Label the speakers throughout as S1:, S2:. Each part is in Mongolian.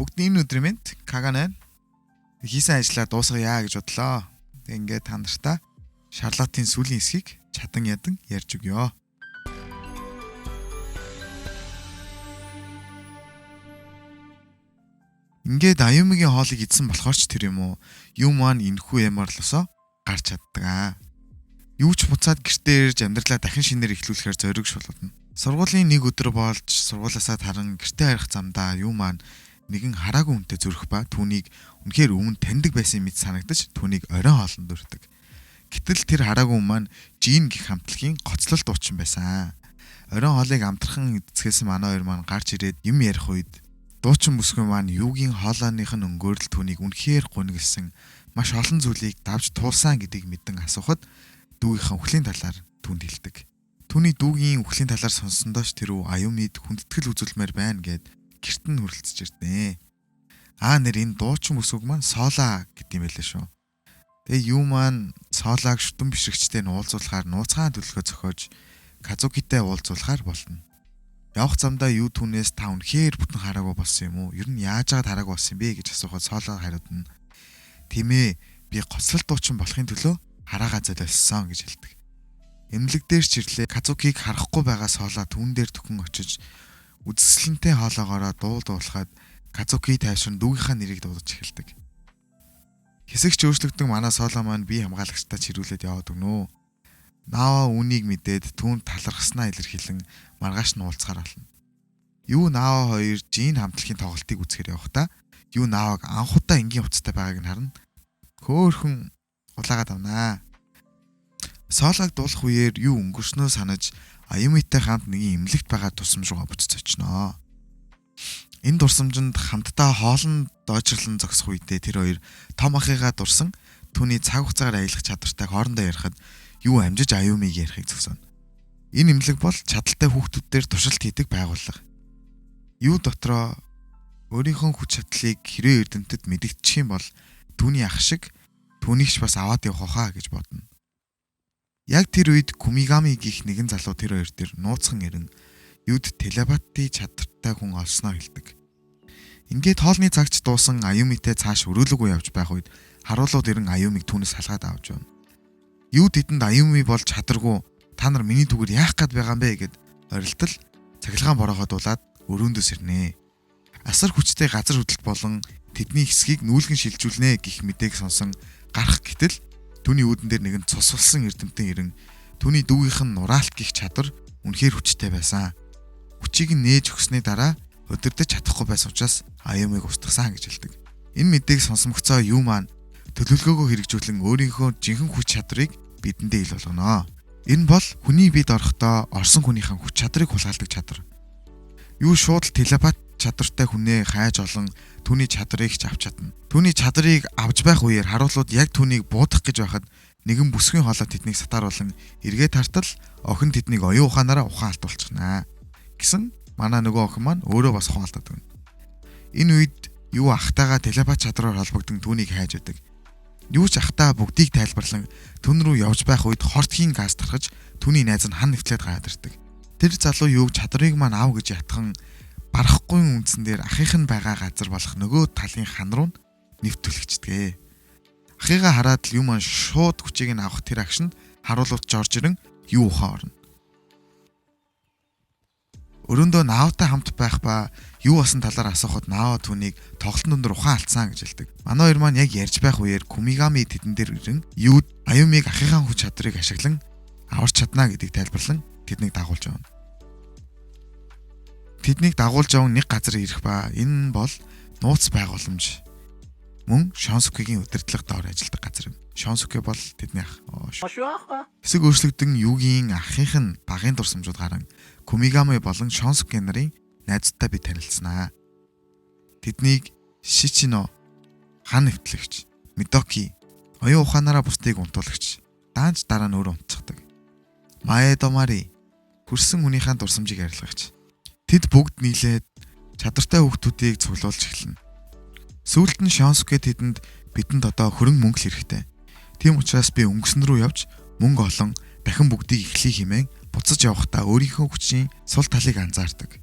S1: Бүгдийн энэ өдрийн мэнд Каганаа хийсэн ажлаа дуусгая гэж бодлоо. Тэг ингээд та нартай Шарлотын сүүлийн хэсгийг чадан ядан ярьж өгье. Ингээд аюумгийн хоолыг идсэн болохоор ч тэр юм уу? Юм маань энэхүү ямарлосоо гарч чаддаг. Юу ч буцаад гэртээ ирж амьдралаа дахин шинээр эхлүүлэхээр зоригш болно. Сургуулийн нэг өдөр болж сургуулаасаа таран гэртээ харих замдаа юу маань нэгэн хараагүй хүнтэй зүрх ба түүнийг үнэхээр өмнө таньдаг байсан мэт санагдаж түүнийг оройн хоолнд дурддаг. Гэтэл тэр хараагүй хүн маань Жин гэх хамтлагийн гоцлол дуучин байсан. Оройн хоолыг амтрхан эцгээс манай хоёр маань гарч ирээд юм ярих үед дуучин бүсгүй маань юугийн хоолойных нь өнгөөрл түүнийг үнэхээр гуниглсан маш олон зүйлийг давж туулсан гэдгийг мэдэн асуухад дүүгийнхээ үхлийн талаар түнд хэлдэг. Түүний дүүгийн үхлийн талаар сонссондооч тэр аюумид хүндэтгэл үзүүлмээр байна гэд гэрт нь хөрөлцөж ирдээ. Нэр энэ дуучин бүсгүй маань Соола гэдэм байлаа шүү. Тэгээ юу маань Соолаг шүтэн бишрэгчтэй нь уулзуулахаар нууцхан төлөвлөгөө зохиож Казукитэй уулзуулахаар болно. Явах замдаа юу түүнээс та үнэхээр бүтэн хараагүй болсон юм уу? Ер нь яаж агаад хараагүй болсон юм бэ гэж асуухад Сооло хариудна. Тийм ээ, би гоцлол дуучин болохын төлөө хараагаа золиосон гэж хэлдэг. Эмнэлэг дээр ч ирлээ Казукиг харахгүй байгаа Соола түүн дээр төхөн очиж үзэсгэлэнтэй хоолоогоороо дуулахад Казуки тайвшин дүүгийнхаа нэрийг дуудаж эхэлдэг. Хэсэгч өөрчлөгдөн манай Соола маань бие хамгаалагчтай чирүүлээд яваад өгнө. Наава үнийг мэдээд түүнд талархснаа илэрхийлэн маргааш нь уулзахаар болно. Юу Наава хоёр Жин хамтлагийн тоглолтыг үзэхээр явахдаа юу Нааваг анхудаа энгийн уцтай байгааг нь харна. Хөөхөн улаагаад авнаа. Соолаг дуулах үеэр юу өнгөрснөө санаж Аюумитай хамт нэгэн эмнэлэгт байгаа тусамж руугаа буцаж очиноо. Энэ дурсамжинд хамтдаа хоолн доожрлон зогсох үедээ тэр хоёр том ахыгаа дурсан түүний цаг хугацаагаар аялах чадвартай хоорондоо ярихад юу амжиж аюумыг ярихыг зогсооно. Энэ эмнэлэг бол чадaltaй хүүхдүүдээр туршилт хийдэг байгууллага. Юу дотроо өөрийнхөө хүч чадлыг хэрвээ эрдэмтэд мэдэгдчих юм бол түүний ах шиг түүнийгч бас аваад явах хаа гэж бодно. Яг тэр үед Кумигами гих нэгэн залуу тэр хоёр дээр нууцхан ирэн юуд телепати чадвартай хүн олсноо хэлдэг. Ингээд хоолны цагч дуусан аюумитэй цааш өрөөлөгөө явж байх үед харуулууд ирэн аюумыг түүнээс салгаад авч явна. Юуд тэдэнд аюуми бол чадаргүй та нар миний түгээр яах гээд байгаа юм бэ гэд орилтол цахилгаан борооходуулаад өрөөндөөс ирнэ. Асар хүчтэй газар хөдлөлт болон тэдний хэсгийг нүүлгэн шилжүүлнэ гих мэдээг сонсон гарах гэтэл түүний үүдэн дээр нэгэн цус улсан эрдэмтэн ирэн түүний дүүгийнх нь нураалт гих чадвар үнэхээр хүчтэй байсан. Хүчийг нь нээж өгсөний дараа өдөрдөж чадахгүй байсан учраас аюумыг устгасан гэж хэлдэг. Энэ мэдээг сонсомгцоо юу маань төлөвлөгөөгөө хэрэгжүүлэн өөрийнхөө жинхэнэ хүч чадрыг бидэндээ ил болгоно. Энэ бол хүний бид орохдоо орсон хүнийхэн хүч чадрыг хулгайлдаг чадвар. Юу шууд телепат чадвартай хүнээ хайж олон түүний чадрыг ч авч чадна. Түүний чадрыг авч байх үеэр харуулууд яг түүнийг буудах гэж байхад нэгэн бүсгийн хоолой тэднийг сатааруулан эргээд тартал охин тэднийг оюун ухаанаараа ухаан алдуулчихна гэсэн манай нөгөө охин маань өөрөө бас ухаан алдаад байна. Энэ үед юу ахтайгаа телепат чадраар холбогдсон түүнийг хайж байдаг. Юу ч ахтаа бүгдийг тайлбарлан түн рүү явж байх үед хортхийн газ тархаж түүний найз нь хан нэвтлээд гараад ирдэг. Тэр залуу юуг чадрыг маань аав гэж ятхан барахгүй үндсэн дээр ахих нь байгаа газар болох нөгөө талын хан руу нэвтүүлчихдэг. Ахыгаа хараад л юм шууд хүчийг нь авах тэр агшинд харуулууд жорж ирэн юу ухаан орно. Өрөөндөө Наавтай хамт байх ба юу басан талаар асуухад Наава түүнийг тоглолтын дундор ухаан алдсан гэж хэлдэг. Манай хоёр маань яг ярьж байх үеэр Кумигами тэдэн дээр ирэн юу аюумыг ахыгаа хүч чадрыг ашиглан аварч чадна гэдгийг тайлбарлан тэднийг дагуулж явна. Тэднийг дагуулж явсан нэг газар ирэх ба энэ бол нууц байгууламж. Мөн Шонсукигийн удирдлага доор ажилладаг газар юм. Шонсуки бол тэдний ах. Хэсэг өөрчлөгдөн юугийн ахих нь багын дурсамжууд гарan Кумигами болон Шонсуки нарын найзтай би танилцсанаа. Тэднийг Шичино, хан нэвтлэгч, Мидоки, оюун ухаанаараа бусдыг унтуулагч, даанч дараа нь өөрөө унтчихдаг. Маэдомари, хүрсэн хүнийхээ дурсамжийг арилгагч. Тэд бүгд нийлээд чадвартай хүүхдүүдийг цуглуулж эхэлнэ. Сүүлд нь Шонсуке тэдэнд бидэнд одоо хөрөнгө мөнгө хэрэгтэй. Тийм учраас би өнгөсөн рүү явж мөнгө олон дахин бүгдийг эхлэх хэмээн буцаж явахдаа өөрийнхөө хүчийн сул талыг анзаардаг.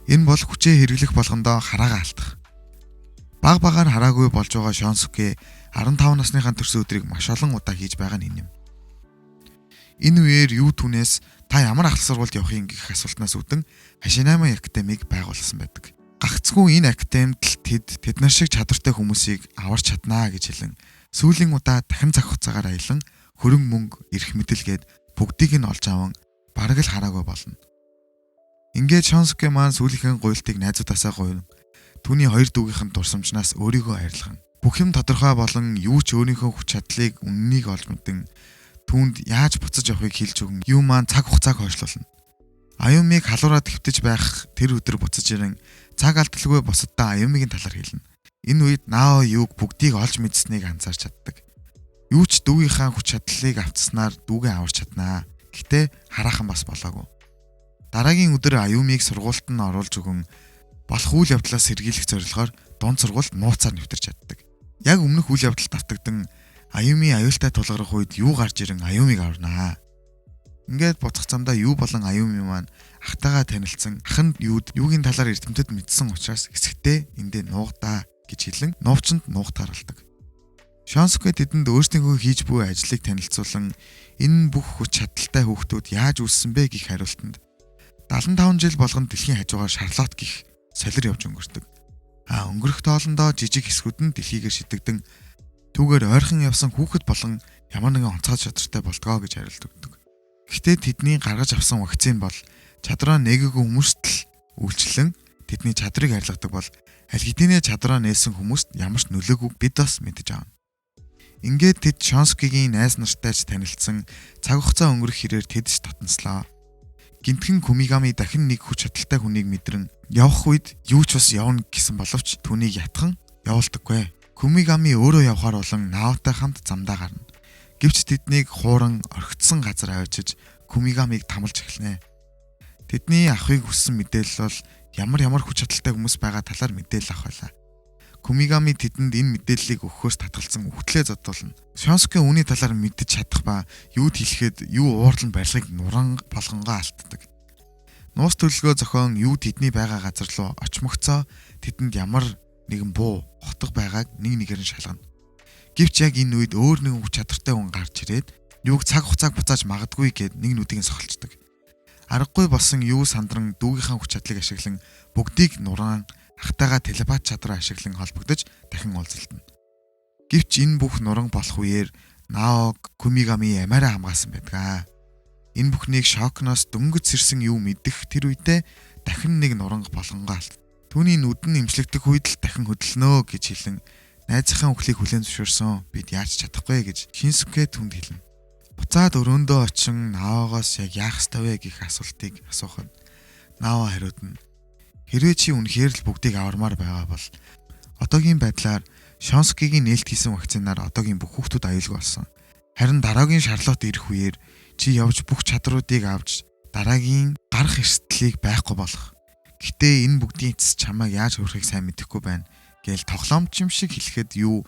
S1: Энэ бол хүчээ хэрэглэх болгондоо хараагаа алдах. Баг багаар хараагүй болж байгаа Шонсүке 15 насныхаа төрсөн өдрийг маш олон удаа хийж байгаа нь юм. Энэ үеэр юу түүнээс та ямар ахлах сургуульд явахын гэх асуултнаас үүдэн Хашинама академиг байгуулсан байдаг. Гагцгүй энэ академид л тэд нар шиг чадвартай хүмүүсийг аварч чаднаа гэж хэлэн сүүлийн удаа дахин цаг хугацаагаар аялан хөрөнгө мөнгө эрх мэдэлгээд бүгдийг нь олж аван бараг л хараагүй болно. Ингээд Шонсүке маань сүүлийнхэн гуйлтыг найзуудаасаа гуйв. Түүний хоёр дүүгийнхэн дурсамжнаас өөрийгөө арилган бүх юм тодорхой болон юу ч өөрийнхөө хүч чадлыг үннийг олж мэдэн түүнд яаж буцаж явахыг хэлж өгөн юу маань цаг хугацааг хойшлуулна. Аюумиг халуураа твтэж байх тэр өдөр буцаж ирэн цаг алдалгүй бусаддаа Аюумигийн талаар хэлнэ. Энэ үед Нао юуг бүгдийг олж мэдсэнийг анзаарч чаддаг. Юу ч дүүгийнхаа хүч чадлыг авцснаар дүүгээ аварч чаднаа. Гэтэ хараахан бас болоогүй. Дараагийн өдөр Аюумиг сургуульд нь оруулж өгөн болох үйл явдлаас сэргийлэх зорилгоор дунд сургуульд нууцаар нэвтэрч чаддаг. Яг өмнөх үйл явдалд автагдсан Аюуми аюултай тулгарх үед юу гарч ирэн Аюумиг аварнаа. Ингээд буцах замдаа юу болон Аюуми маань ахтайгаа танилцсан ах нь юугийн талаар эрдэмтэд мэдсэн учраас эсэгтээ эндээ нуугдаа гэж хэлэн нуувчанд нуух таралдаг. Шонсүке тэдэнд өөрсдийнхөө хийж буй ажлыг танилцуулан энэ бүх хүч чадалтай хүүхдүүд яаж үүссэн бэ гэх хариултанд 75 жил болгон дэлхийн хажуугаар Шарлот гих солир явж өнгөрдөг. Өнгөрөх тоолондоо жижиг хэсгүүд нь дэлхийгээр шидэгдэн түүгээр ойрхон явсан хүүхэд болон ямар нэгэн онцгой чадвартай болдгоо гэж хариулдаг. Гэхдээ тэдний гаргаж авсан вакцин бол чадвараа нээгээгүй хүмүүст л үйлчлэн тэдний чадрыг арилгадаг бол аль хэдийнэ чадвараа нээсэн хүмүүст ямар ч нөлөөгүй бид бас мэдэж авна. Ингээд тэд Шонсүкегийн найз нартайч танилцсан цаг хугацаа өнгөрөх хэрээр тэдс татанслаа. Гинтхэн Кумигами дахин нэг хүч чадалтай хүнийг мэдрэн явах үед юу ч бас явна гэсэн боловч түүнийг ятхан явуулдаггүй. Кумигами өөрөө явхаар болон Наотой хамт замдаа гарна. Гэвч тэднийг хууран орхитсон газар авчиж Кумигамиг тамалж эхэлнэ. Тэдний авахыг хүссэн мэдээлэл бол ямар хүч чадалтай хүмүүс байгаа талаар мэдээлэл авах байлаа. Кумигами тэдэнд энэ мэдээллийг өгөхөөс татгалзсан үхтлээ зодтолно. Шонсүке үүний талаар мэдэж чадах ба юуд хэлэхэд юу уурлан барилгыг нуран болгонгоо алддаг. Нуус төлөлгөө зохион юу тэдний байгаа газар руу очмогцоо тэдэнд ямар нэгэн буу хотго байгааг нэг нэгээр нь шалгана. Гэвч яг энэ үед өөр нэгэн хүч чадвартай хүн гарч ирээд юуг цаг хугацааг буцааж магадгүй гэд нэг нүдийг нь сохолцдог. Аргагүй болсон юу сандран дүүгийнхаа хүч чадлыг ашиглан бүгдийг нуран ахтайгаа телепат чадвараа ашиглан холбогдож дахин уулзалтна. Гэвч энэ бүх нуран болох үеэр Наог Кумигами ямаараа хамгаалсан байдаг. Энэ бүхнийг шокноос дөнгөж сэрсэн юу мэдэх тэр үедээ дахин нэг нуран болгонгоо алт. Түүний нүдэн имжлэгдэх үед л дахин хөдөлнө гэж хэлэн найзынхаа үхлийг хүлээн зөвшөөрсөн. Бид яаж чадахгүй гэж Шинсүке түнд хэлнэ. Буцаад өрөөндөө очин Наогоос яг яах ёстой вэ гэх асуултыг асуухад Нао хариудна. Хэрвээ чи үнэхээр л бүгдийг авармаар байгаа бол одоогийн байдлаар Шонсүкегийн нээлт хийсэн вакцинаар одоогийн бүх хүүхдүүд аюулгүй болсон. Харин дараагийн Шарлот ирэх үеэр чи явж бүх чадруудыг авч дараагийн гарах эрсдлийг байхгүй болох. Гэтэ энэ бүгдийн эцэс чамайг яаж хөрөхийг сайн мэдэхгүй байна гээл тоглоомч юм шиг хэлэхэд юу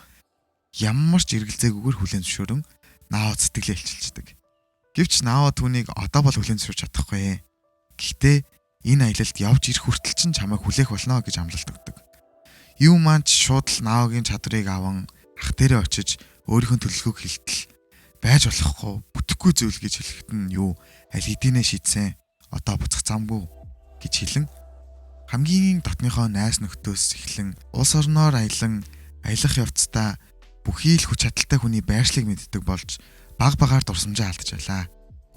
S1: ямар ч эргэлзээгүйгээр хүлээн зөвшөөрөн Нао сэтгэлээ илчилждэг. Гэвч Нао түүнийг одоо бол хүлээн зөвшөөрч чадахгүй. Гэхдээ энэ аялалд явж ирэх хүртэл ч чамайг хүлээх болно гэж амлалт өгдөг. Юу маань ч шууд л Наогийн чадрыг аван ах дээрээ очиж өөрийнхөө төлөвлөгөөг хэлтэл байж болохгүй бүтэхгүй зүйл гэж хэлэхэд нь юу аль хэдийнэ шийдсэн одоо буцах замгүй гэж хэлэн хамгийн дотныхоо найс нөхдөөс эхлэн улс орноор аялах явцдаа бүхий л хүч чадалтай хүний байршлыг мэддэг болж баг багаар дурсамжаа алдаж байлаа.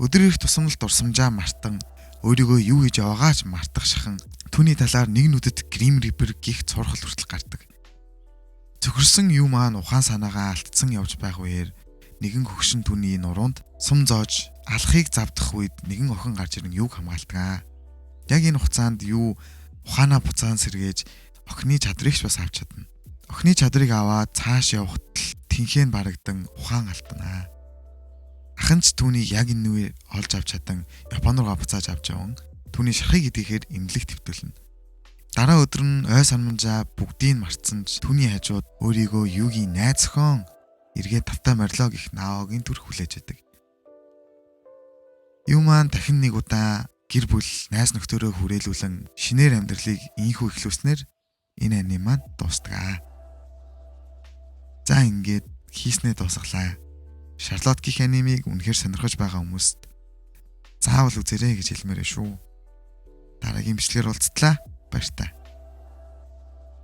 S1: Өдөр ирэх тусам л дурсамжаа мартан өөрийгөө юу хийж яваагаач мартах шахан түүний талаар нэг нүдэд Грим Рипер гих цурхал хүртэл гардаг. Цөхөрсөн юу маань ухаан санаагаа алдсан явж байх үеэр нэгэн хөгшин түүний нуруунд сум зоож алхахыг завдах үед нэгэн охин гарч ирэн юуг хамгаалдаг. Яг энэ хугацаанд юу ухаанаа буцаан сэргээж охины чадрыг ч бас авч чадна. Охины чадрыг аваад цааш явхад л тэнхээ нь барагдан ухаан алдана. Ахын ч түүнийг яг энэ үе олж авч чадан Япон руугаа буцааж авч яван түүний шахыг идэхээр имлэг твтүүлнэ. Дараа өдөр нь ой санамжаа бүгдийг мартсан ч түүний хажууд өөрийгөө юугийн найз охин эргээд тавтай морилоо гэх Наогийн түр хүлээж байдаг. Юу маань дахин нэг удаа гэр бүл найз нөхдөөрөө хүрээлүүлэн шинээр амьдралыг инхүү эхлүүлснээр энэ анime маань дуустдаг. За ингээд хийснээ дуусгалаа. Шарлот гих анимыг үнэхээр сонирхож байгаа хүмүүст заавал үзээрэй гэж хэлмээрээ шүү. Дараагийн бичлэгээр уулзтлаа. Баяр та.